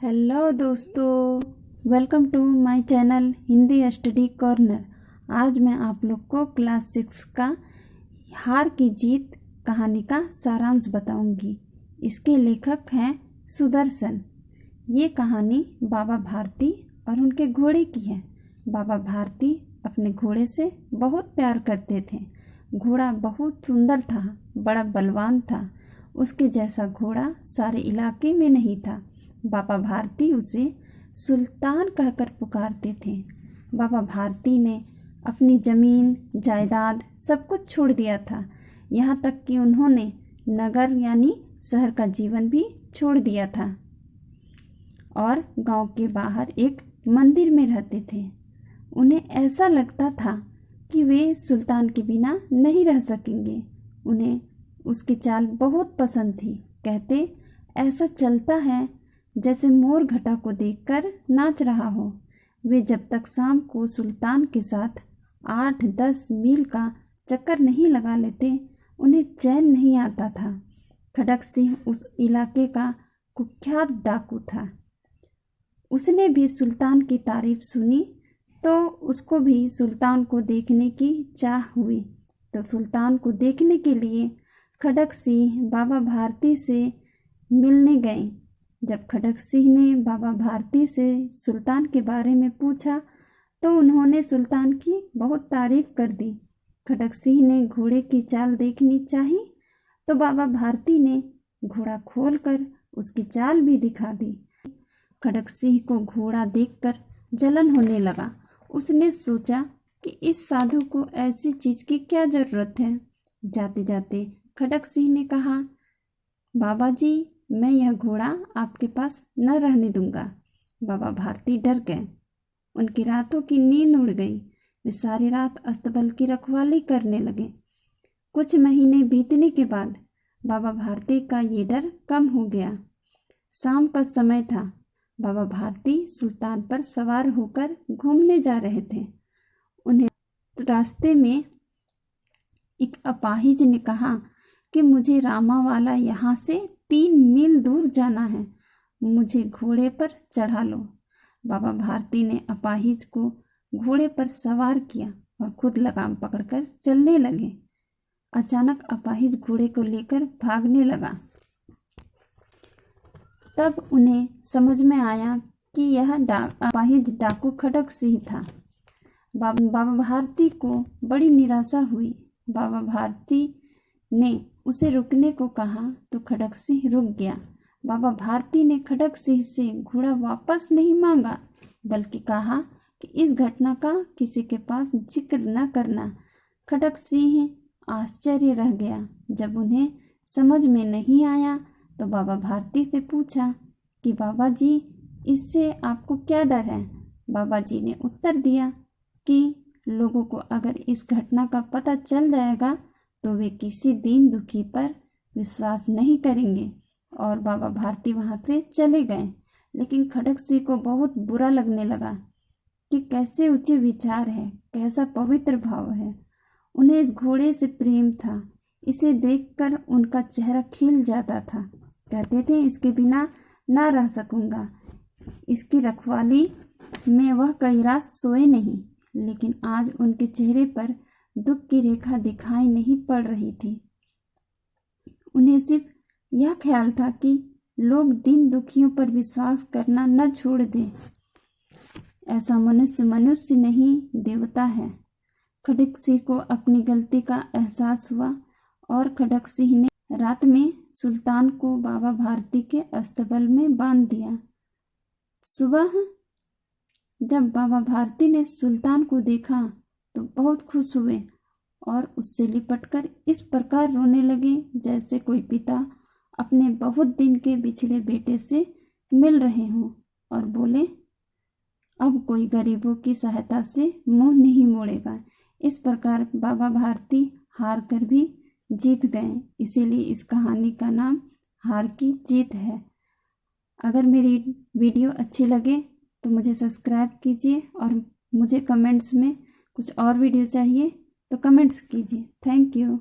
Hello दोस्तों, welcome to my channel Hindi study corner. आज मैं आप लोग को क्लास 6 का हार की जीत कहानी का सारांश बताऊंगी। इसके लेखक हैं सुदर्शन। ये कहानी बाबा भारती और उनके घोड़े की है। बाबा भारती अपने घोड़े से बहुत प्यार करते थे। घोड़ा बहुत सुंदर था, बड़ा बलवान था। उसके जैसा घोड़ा सारे इलाके में नहीं था। बाबा भारती उसे सुल्तान कहकर पुकारते थे। बाबा भारती ने अपनी जमीन जायदाद सब कुछ छोड़ दिया था। यहाँ तक कि उन्होंने नगर यानी शहर का जीवन भी छोड़ दिया था और गांव के बाहर एक मंदिर में रहते थे। उन्हें ऐसा लगता था कि वे सुल्तान के बिना नहीं रह सकेंगे। उन्हें उसकी चाल बहुत पसंद थी। कहते, ऐसा चलता है जैसे मोर घटा को देखकर नाच रहा हो। वे जब तक शाम को सुल्तान के साथ 8-10 मील का चक्कर नहीं लगा लेते, उन्हें चैन नहीं आता था। खड़क सिंह उस इलाके का कुख्यात डाकू था। उसने भी सुल्तान की तारीफ सुनी तो उसको भी सुल्तान को देखने की चाह हुई। तो सुल्तान को देखने के लिए खड़क सिंह बाबा भारती से मिलने गए। जब खड़क सिंह ने बाबा भारती से सुल्तान के बारे में पूछा तो उन्होंने सुल्तान की बहुत तारीफ कर दी। खड़क सिंह ने घोड़े की चाल देखनी चाही तो बाबा भारती ने घोड़ा खोलकर उसकी चाल भी दिखा दी। खड़क सिंह को घोड़ा देखकर जलन होने लगा। उसने सोचा कि इस साधु को ऐसी चीज की क्या जरूरत है। जाते जाते खड़क सिंह ने कहा, बाबा जी, मैं यह घोड़ा आपके पास न रहने दूंगा। बाबा भारती डर गए। उनकी रातों की नींद उड़ गई। वे सारी रात अस्तबल की रखवाली करने लगे। कुछ महीने बीतने के बाद बाबा भारती का ये डर कम हो गया। शाम का समय था। बाबा भारती सुल्तान पर सवार होकर घूमने जा रहे थे। उन्हें रास्ते में एक अपाहिज ने कहा कि मुझे रामावाला यहाँ से 3 मील दूर जाना है, मुझे घोड़े पर चढ़ा लो। बाबा भारती ने अपाहिज को घोड़े पर सवार किया और खुद लगाम पकड़कर चलने लगे। अचानक अपाहिज घोड़े को लेकर भागने लगा। तब उन्हें समझ में आया कि यह अपाहिज डाकू खड़क सिंह था। बाबा भारती को बड़ी निराशा हुई। बाबा भारती ने उसे रुकने को कहा तो खड़क सिंह रुक गया। बाबा भारती ने खड़क सिंह से घोड़ा वापस नहीं मांगा, बल्कि कहा कि इस घटना का किसी के पास जिक्र न करना। खड़क सिंह आश्चर्य रह गया। जब उन्हें समझ में नहीं आया तो बाबा भारती से पूछा कि बाबा जी, इससे आपको क्या डर है। बाबा जी ने उत्तर दिया कि लोगों को अगर इस घटना का पता चल जाएगा तो वे किसी दीन दुखी पर विश्वास नहीं करेंगे। और बाबा भारती वहां से चले गए। लेकिन खड़क सिंह को बहुत बुरा लगने लगा कि कैसे ऊंचे विचार है, कैसा पवित्र भाव है। उन्हें इस घोड़े से प्रेम था। इसे देखकर उनका चेहरा खिल जाता था। कहते थे, इसके बिना ना रह सकूंगा। इसकी रखवाली में वह कई रात सोए नहीं। लेकिन आज उनके चेहरे पर दुख की रेखा दिखाई नहीं पड़ रही थी। उन्हें सिर्फ यह ख्याल था कि लोग दिन दुखियों पर विश्वास करना न छोड़ दें। ऐसा मनुष्य नहीं, देवता है। खड़क सिंह को अपनी गलती का एहसास हुआ और खड़क सिंह ने रात में सुल्तान को बाबा भारती के अस्तबल में बांध दिया। सुबह जब बाबा भारती ने सुल्तान को देखा तो बहुत खुश हुए और उससे लिपटकर इस प्रकार रोने लगे जैसे कोई पिता अपने बहुत दिन के बिछड़े बेटे से मिल रहे हों, और बोले, अब कोई गरीबों की सहायता से मुंह नहीं मोड़ेगा। इस प्रकार बाबा भारती हार कर भी जीत गए। इसीलिए इस कहानी का नाम हार की जीत है। अगर मेरी वीडियो अच्छी लगे तो मुझे सब्सक्राइब कीजिए और मुझे कमेंट्स में कुछ और वीडियो चाहिए तो कमेंट्स कीजिए। Thank you.